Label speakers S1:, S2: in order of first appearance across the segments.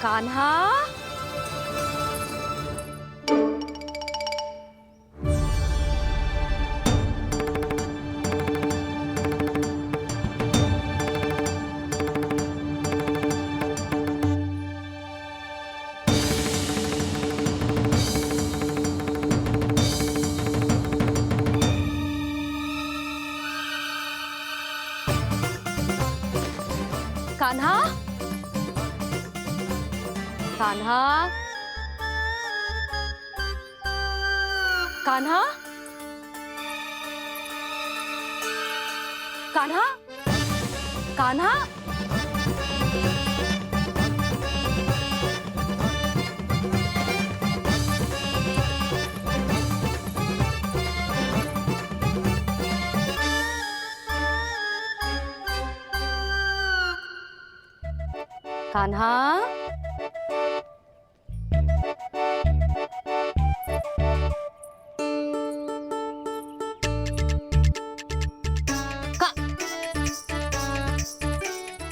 S1: कान्हा, कान्हा, कान्हा, कान्हा, कान्हा, कान्हा, कान्हा,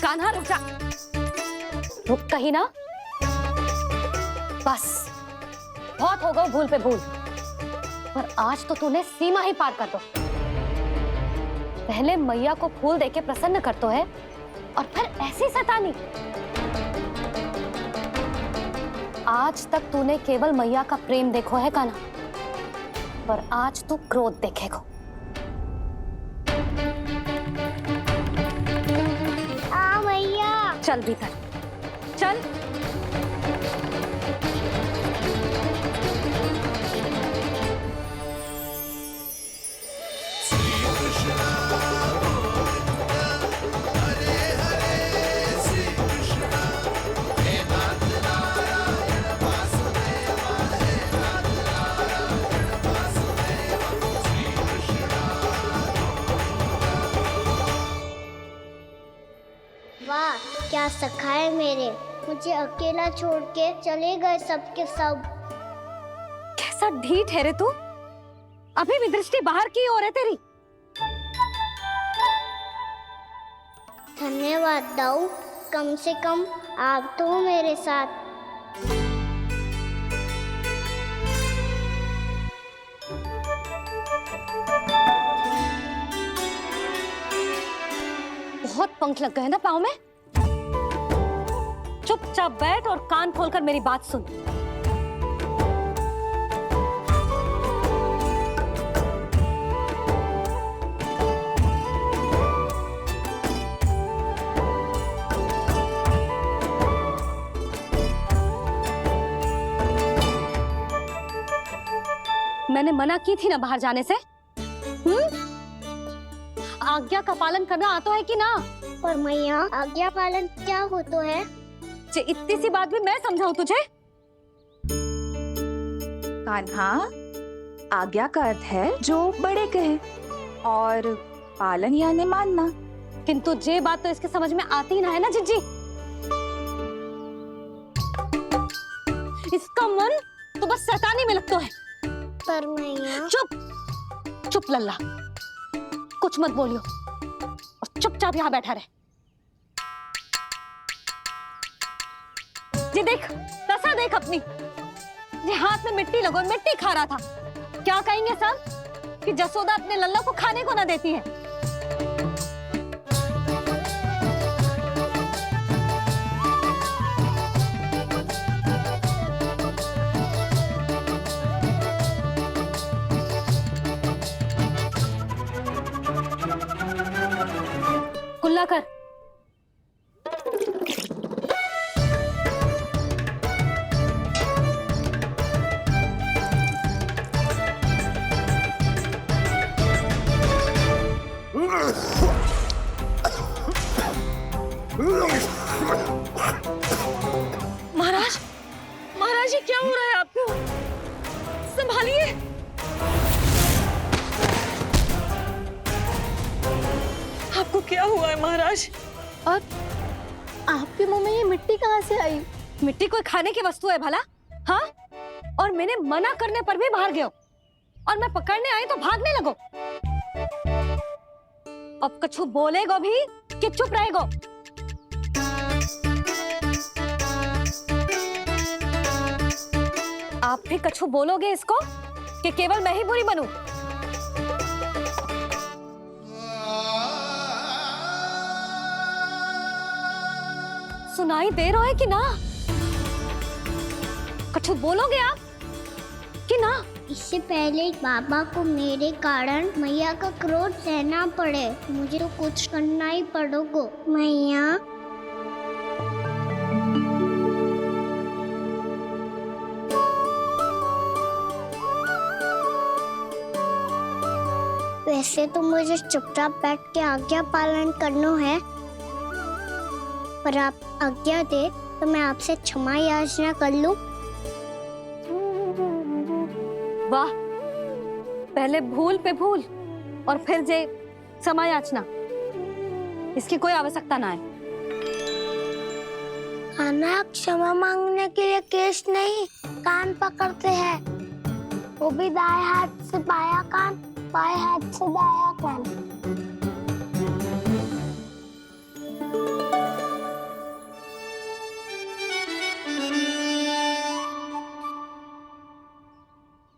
S1: कान्हा रुक जा, रुक कहीं ना। बस बहुत हो गया भूल पे भूल, पर आज तो तूने सीमा ही पार कर दो। पहले मैया को फूल देके प्रसन्न कर तो है और फिर ऐसी सतानी। आज तक तूने केवल मैया का प्रेम देखो है कान्हा, पर आज तू क्रोध देखेगा।
S2: मैया
S1: चल भीतर चल।
S2: वाह क्या सखा है मेरे, मुझे अकेला छोड़ के चले गए सबके सब।
S1: कैसा ढीठ है रे तू, अभी भी दृष्टि बाहर की ओर है तेरी।
S2: धन्यवाद दाऊ, कम से कम आप तो हो मेरे साथ।
S1: बहुत पंख लग गए ना पाँव में। चुपचाप बैठ और कान खोलकर मेरी बात सुन। मैंने मना की थी ना बाहर जाने से। आज्ञा का पालन करना आता है कि ना?
S2: पर मैया आज्ञा पालन क्या होता है?
S1: इतनी सी बात भी मैं समझाऊं तुझे?
S3: कान्हा, आज्ञा का अर्थ है जो बड़े कहे और पालन यानी मानना।
S1: किंतु ये बात तो इसके समझ में आती ना है ना जिज्जी। इसका मन तो बस शैतानी में लगता है।
S2: पर मैया
S1: चुप चुप लल्ला, कुछ मत बोलियो और चुपचाप यहाँ बैठा रहे। ये देख दशा देख अपनी, ये हाथ में मिट्टी लगो मिट्टी खा रहा था। क्या कहेंगे सब कि जसोदा अपने लल्ला को खाने को ना देती है। कुल्ला कर। महाराज, महाराज ये क्या हो रहा है आपको? संभालिए। आपको क्या हुआ है महाराज?
S4: और आपके मुंह में ये मिट्टी कहाँ से आई?
S1: मिट्टी कोई खाने की वस्तु है भला? हाँ, और मैंने मना करने पर भी बाहर गए और मैं पकड़ने आई तो भागने लगो। अब कछु बोलेगो भी कि चुप रहेगो? आप भी कछु बोलोगे इसको कि केवल मैं ही बुरी बनूं? सुनाई दे रहा है कि ना? कछु बोलोगे आप कि ना?
S2: इससे पहले बाबा को मेरे कारण मैया का क्रोध सहना पड़े, मुझे तो कुछ करना ही पड़ेगा। मैया वैसे तो मुझे चुपचाप बैठ के आज्ञा पालन करना है, पर आप आज्ञा दे तो मैं आपसे क्षमा याचना कर लूं।
S1: वाह, पहले भूल पे भूल और फिर जे क्षमा याचना, इसकी कोई आवश्यकता ना है।
S2: खाना क्षमा मांगने के लिए केस नहीं, कान पकड़ते हैं, वो भी दाएं हाथ से बायां कान, बाएं हाथ से दायां कान।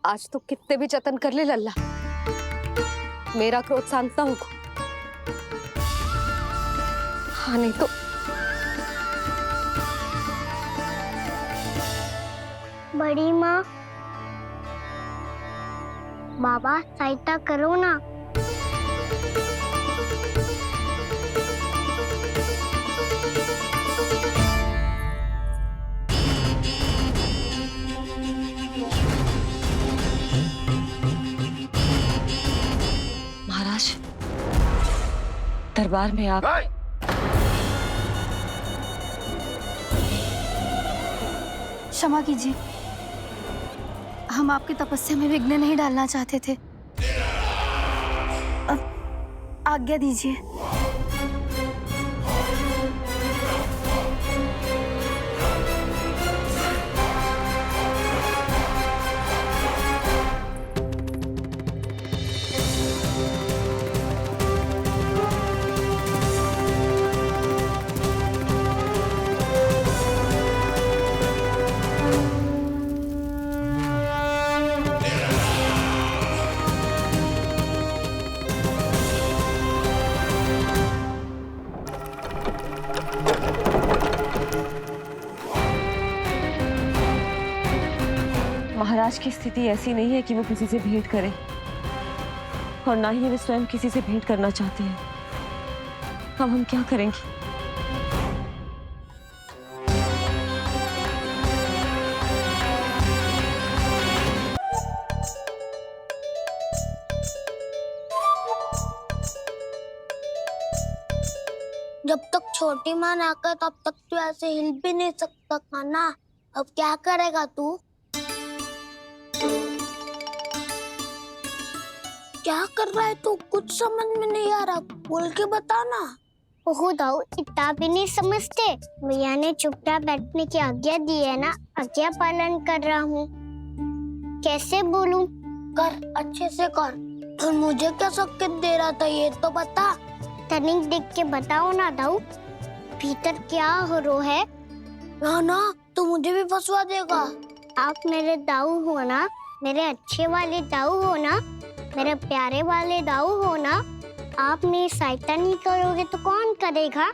S1: आज तो कितने भी जतन कर ले लल्ला, मेरा क्रोध शांत ना होगा। हाँ नहीं तो
S2: बड़ी माँ, बाबा सहायता करो ना।
S1: महाराज, दरबार में आप
S4: क्षमा कीजिए, हम आपकी तपस्या में विघ्न नहीं डालना चाहते थे। अब आज्ञा दीजिए।
S5: महाराज की स्थिति ऐसी नहीं है कि वो किसी से भेंट करें, और ना ही वे स्वयं किसी से भेंट करना चाहते हैं। अब हम क्या करेंगे?
S2: जब तक छोटी माँ ना कर तब तक तू ऐसे हिल भी नहीं सकता था ना। अब क्या करेगा तू? क्या कर रहा है तू? कुछ समझ में नहीं आ रहा, बोल के बता ना। ओहो दाऊ, इतना भी नहीं समझते। भैया ने चुपचाप बैठने की आज्ञा दी है ना, आज्ञा पालन कर रहा हूँ। कैसे बोलूं? कर, अच्छे से कर। और मुझे क्या संकेत दे रहा था ये तो बता। तनिक देख के बताओ ना दाऊ, भीतर क्या हो रहा है? ना तू मुझे भी फंसवा देगा। आप मेरे दाऊ हो ना, मेरे अच्छे वाले दाऊ हो ना, मेरे प्यारे वाले दाऊ हो ना। आप मेरी सहायता नहीं करोगे तो कौन करेगा?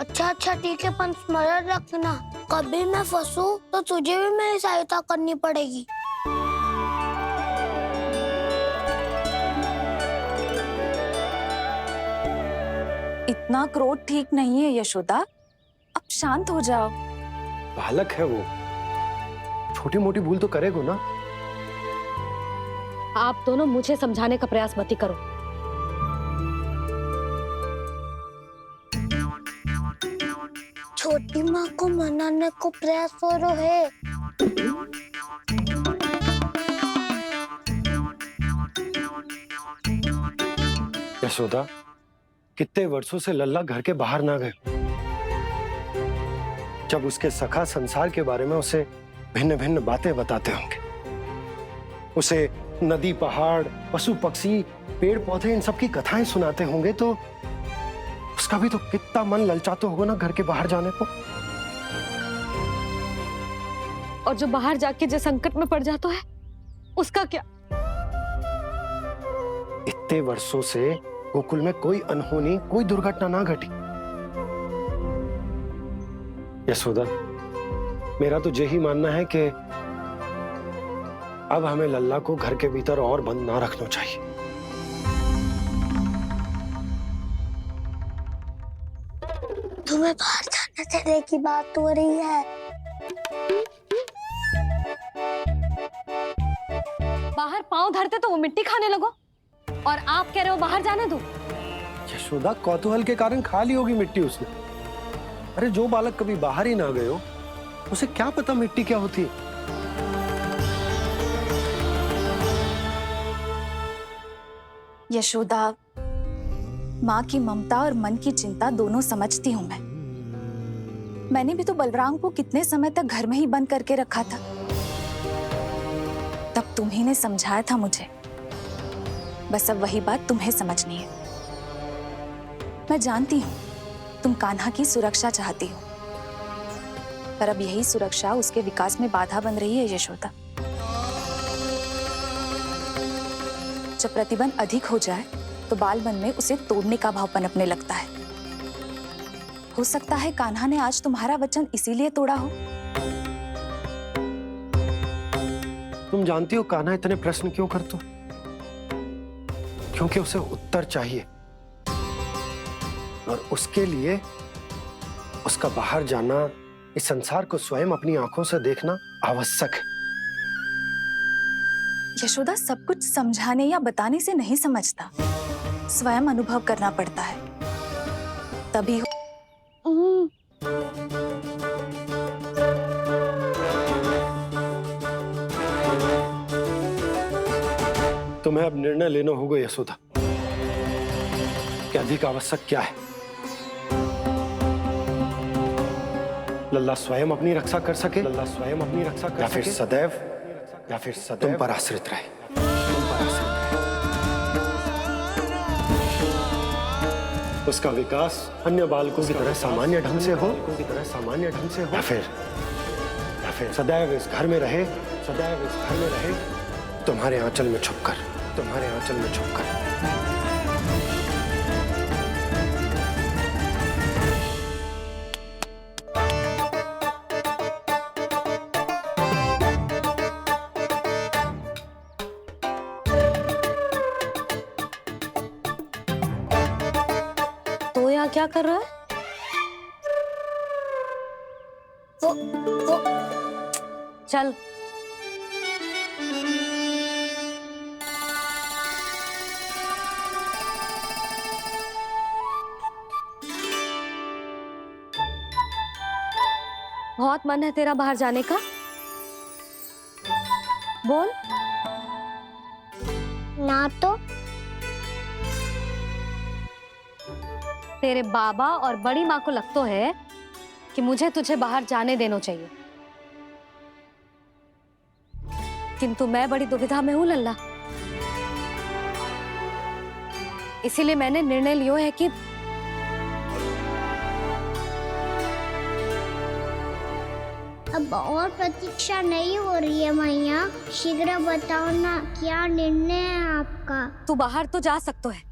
S2: अच्छा ठीक है, पर स्मरण रखना, कभी मैं फंसूं तो तुझे भी मेरी सहायता करनी पड़ेगी।
S3: इतना क्रोध ठीक नहीं है यशोदा, अब शांत हो जाओ।
S6: बालक है वो, छोटी मोटी भूल तो करेगा ना।
S1: आप दोनों मुझे समझाने का प्रयास मत ही करो।
S2: छोटी माँ को मनाने को प्रयास हो रहा है।
S6: यशोदा, कितने वर्षों से लल्ला घर के बाहर ना गए। जब उसके सखा संसार के बारे में उसे भिन्न भिन्न बातें बताते होंगे, उसे नदी, पहाड़, पशु पक्षी, पेड़ पौधे, इन सब की कथाएं सुनाते होंगे, तो उसका भी तो कितना मन ललचाता होगा ना घर के बाहर जाने को।
S1: और जो बाहर जाके जो संकट में पड़ जाता है उसका क्या?
S6: इतने वर्षों से गोकुल में कोई अनहोनी, कोई दुर्घटना ना घटी। यशोदा, मेरा तो यही मानना है कि अब हमें लल्ला को घर के भीतर और बंद ना रखना चाहिए।
S2: तुम्हें बाहर जाने देने की बात हो रही है।
S1: बाहर पांव धरते तो वो मिट्टी खाने लगो और आप कह रहे हो बाहर जाने दो।
S6: यशोदा, कौतूहल के कारण खा ली होगी मिट्टी उसने। अरे जो बालक कभी बाहर ही ना गए हो, उसे क्या पता मिट्टी क्या होती है।
S7: यशोदा, माँ की ममता और मन की चिंता दोनों समझती हूँ मैं। मैंने भी तो बलराम को कितने समय तक घर में ही बंद करके रखा था। तब तुम्ही ने समझाया था मुझे। बस अब वही बात तुम्हें समझनी है। मैं जानती हूँ तुम कान्हा की सुरक्षा चाहती हो, पर अब यही सुरक्षा उसके विकास में बाधा बन रही है यशोदा। जब प्रतिबंध अधिक हो जाए तो बाल मन में उसे तोड़ने का भाव पनपने लगता है। हो सकता है कान्हा ने आज तुम्हारा वचन इसीलिए तोड़ा हो।
S6: तुम जानती हो कान्हा इतने प्रश्न क्यों करता? क्योंकि उसे उत्तर चाहिए और उसके लिए उसका बाहर जाना, इस संसार को स्वयं अपनी आंखों से देखना आवश्यक है।
S7: यशोदा, सब कुछ समझाने या बताने से नहीं समझता, स्वयं अनुभव करना पड़ता है, तभी
S6: तुम्हें अब निर्णय लेना होगा यशोदा कि अधिक आवश्यक क्या है। लल्ला स्वयं अपनी रक्षा कर सके, लल्ला स्वयं अपनी रक्षा कर सके, या फिर सदैव तुम पर आश्रित रहे। उसका विकास अन्य बालकों की तरह सामान्य ढंग से हो, या फिर सदैव इस घर में रहे, तुम्हारे आंचल में छुपकर।
S1: तो यहाँ क्या कर रहा है? वो चल। बहुत मन है तेरा बाहर जाने का? बोल।
S2: ना तो।
S1: तेरे बाबा और बड़ी माँ को लगता है कि मुझे तुझे बाहर जाने देना चाहिए, किंतु मैं बड़ी दुविधा में हूं लल्ला। इसीलिए मैंने निर्णय लिया है कि
S2: अब और प्रतीक्षा नहीं हो रही है मैया, शीघ्र बताओ ना क्या निर्णय है आपका।
S1: तू बाहर तो जा सकता है,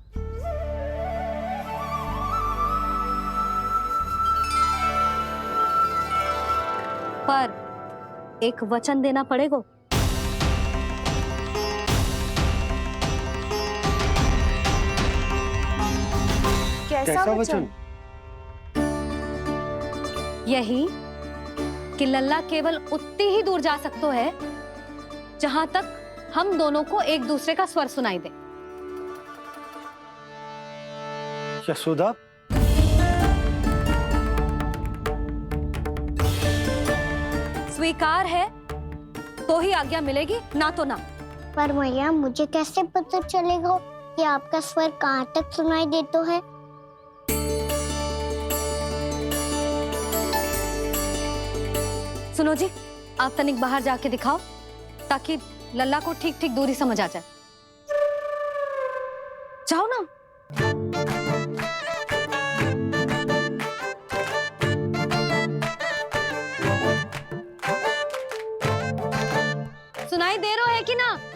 S1: पर एक वचन देना पड़ेगा।
S7: कैसा वचन?
S1: यही कि लल्ला केवल उतनी ही दूर जा सकता है जहां तक हम दोनों को एक दूसरे का स्वर सुनाई दे।
S6: यशोदा,
S1: स्वीकार है तो ही आज्ञा मिलेगी, ना तो ना।
S2: पर मैया मुझे कैसे पता चलेगा कि आपका स्वर कहाँ तक सुनाई देता है?
S1: सुनो जी, आप तनिक बाहर जाके दिखाओ ताकि लल्ला को ठीक ठीक दूरी समझ आ जाए। जाओ ना।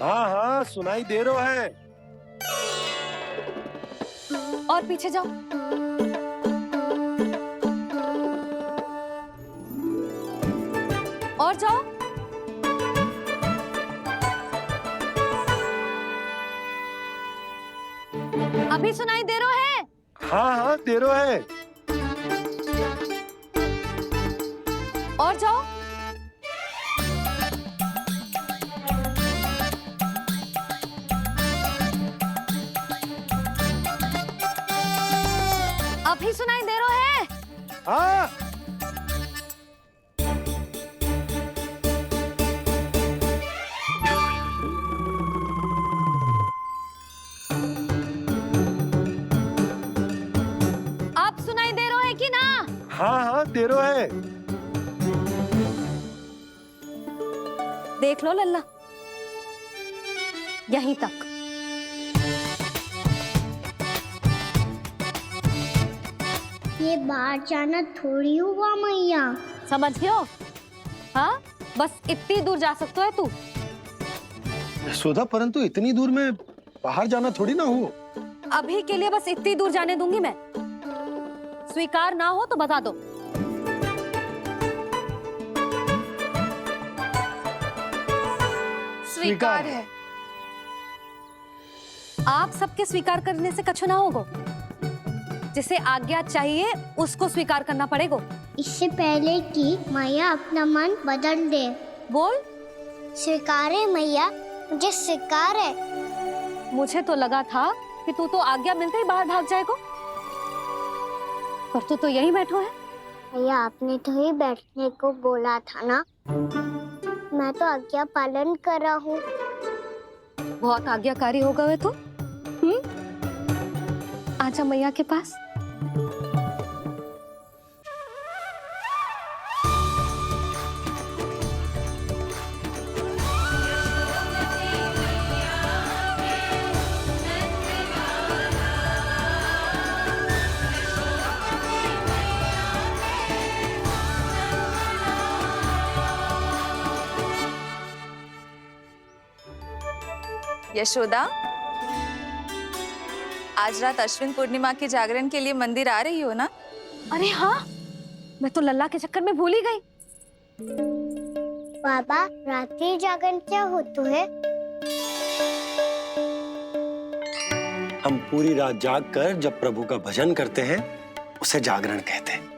S6: हाँ हाँ सुनाई दे रहा है।
S1: और पीछे जाओ। और जाओ। अभी सुनाई दे रहा है?
S6: हाँ हाँ दे रहा है।
S1: और जाओ। अभी सुनाई दे रहा है?
S6: हाँ
S1: आप सुनाई दे रहा है कि ना?
S6: हाँ हाँ दे रहा है।
S1: देख लो लल्ला, यहीं तक।
S2: ये बाहर जाना थोड़ी हुआ मैया।
S1: समझ गए हो? हाँ, बस इतनी दूर जा सकते है तू।
S6: यशोदा, परंतु इतनी दूर में बाहर जाना थोड़ी ना हो।
S1: अभी के लिए बस इतनी दूर जाने दूंगी मैं। स्वीकार ना हो तो बता दो।
S7: स्वीकार है।
S1: आप सबके स्वीकार करने से कछु ना होगो। जिसे आज्ञा चाहिए उसको स्वीकार करना पड़ेगा।
S2: इससे पहले कि मैया अपना मन बदल दे।
S1: बोल।
S2: स्वीकार है मैया, मुझे स्वीकार है।
S1: मुझे तो लगा था कि तू तो आज्ञा मिलते ही बाहर भाग जाएगा, पर तू तो यहीं बैठो है।
S2: मैया आपने तो ही बैठने को बोला था ना, मैं तो आज्ञा पालन कर रहा हूँ।
S1: बहुत आज्ञाकारी होगा वे तो। आजा मैया के पास।
S7: यशोदा, आज रात अश्विन पूर्णिमा के जागरण के लिए मंदिर आ रही हो ना?
S1: अरे हाँ, मैं तो लल्ला के चक्कर में भूल ही गई।
S2: बाबा, रात्रि जागरण क्या होता है?
S6: हम पूरी रात जाग कर जब प्रभु का भजन करते हैं उसे जागरण कहते हैं।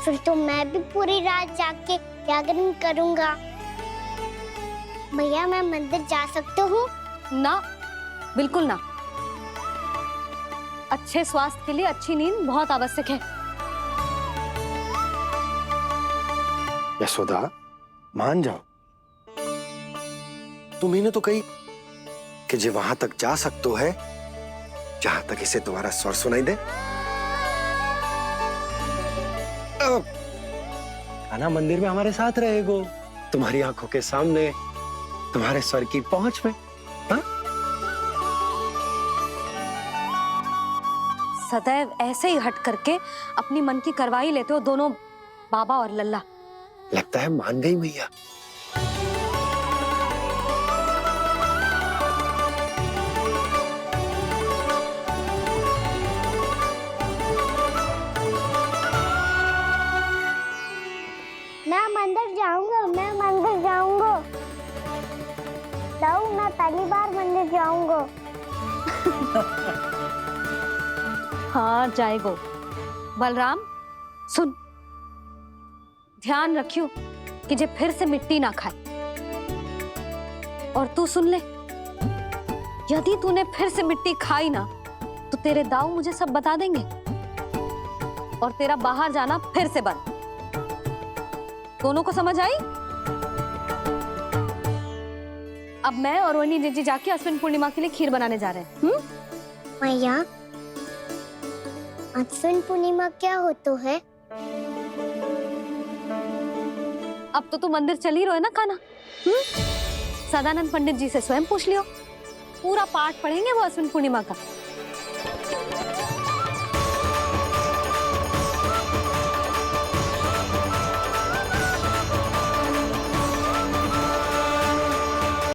S2: फिर तो मैं भी पूरी रात जाग के जागरण करूंगा। भैया, मैं मंदिर जा सकती हूँ?
S1: ना, बिल्कुल ना। अच्छे स्वास्थ्य के लिए अच्छी नींद बहुत आवश्यक है।
S6: यशोदा, मान जाओ। तुम्ही ने तो कही कि जे वहां तक जा सकते है जहां तक इसे तुम्हारा स्वर सुनाई दे। आना मंदिर में हमारे साथ रहेगो, तुम्हारी आंखों के सामने, तुम्हारे स्वर की पहुंच में। हा?
S1: सदैव ऐसे ही हट करके अपनी मन की करवाई लेते हो दोनों बाबा और लल्ला।
S6: लगता है मान गई मैया।
S2: मैं मंदिर जाऊंगा, मैं मंदिर जाऊंगा। जाऊं, मैं पहली बार मंदिर जाऊंगा।
S1: हाँ जाएगो। बलराम सुन, ध्यान रखियो कि जे फिर से मिट्टी ना खाए। और तू सुन ले, यदि तूने फिर से मिट्टी खाई ना तो तेरे दाऊ मुझे सब बता देंगे और तेरा बाहर जाना फिर से बंद। दोनों को समझ आई? अब मैं और रोहिणी जीजी जाके अश्विन पूर्णिमा के लिए खीर बनाने जा रहे हैं।
S2: मैया, अश्विन पूर्णिमा क्या होता है?
S1: अब तो तू मंदिर चल ही रहो है ना खाना। सदानंद पंडित जी से स्वयं पूछ लियो, पूरा पाठ पढ़ेंगे वो अश्विन पूर्णिमा का।